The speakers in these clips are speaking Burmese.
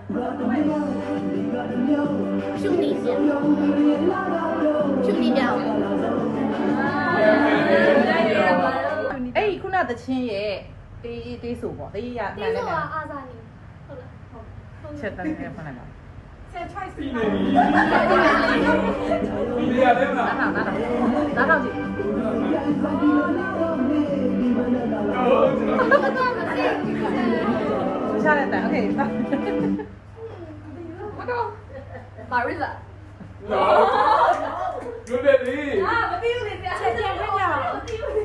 ရှုနေပြန်ရှုနေပြန်အဲ့ဒီခုနသချင်းရဲ့တေးဆိုပေါ့တေးရမှန်လဲမှန်အာဇာနီဟုတ်လားဟုတ်ချက်တန်းနဲ့ဖန်လိုက်ပါဆက် choice ပြီးနေပြီဒီရတယ်မလားနားထောင်ကြည့်ချရတယ်โอเคမာရီလာလွတ်တယ်လေမသိဘူးလေဆရာချက်ပြန်ခွင့်ရအောင်မသိဘူးလေ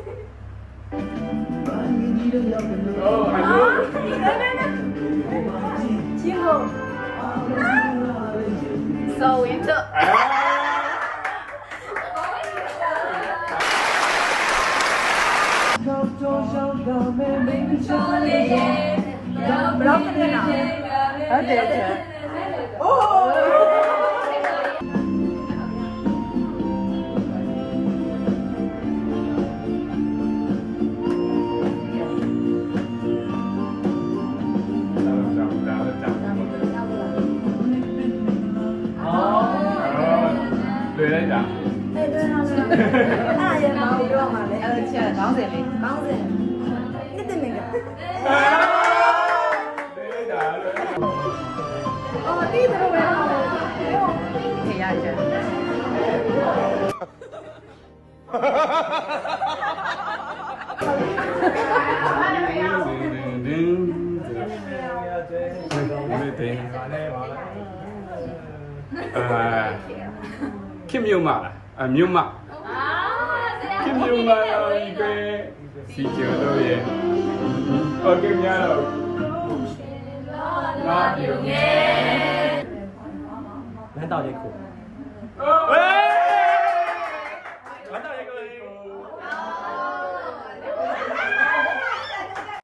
Oh, I know. ချင်းကို So into ဘလောက်ကနေလားဟုတ်တယ်โอ้对来讲，အဲ့ဒါရမှာပြောမှာလေအဲ့ချက်ခေါင်းစဉ်လေးကောင်းစင်နှစ်တင်မင်္ဂလာ对来讲，အော်ဒီလိုပဲခေရချက်ခင်မြုံမလားမြုံမခင်မြုံမရောဒီပဲစီကျော်လို့ရဲ့โอเคများတော့ငါပြုံရဲ့လမ်းတောက်လေးခုဟေး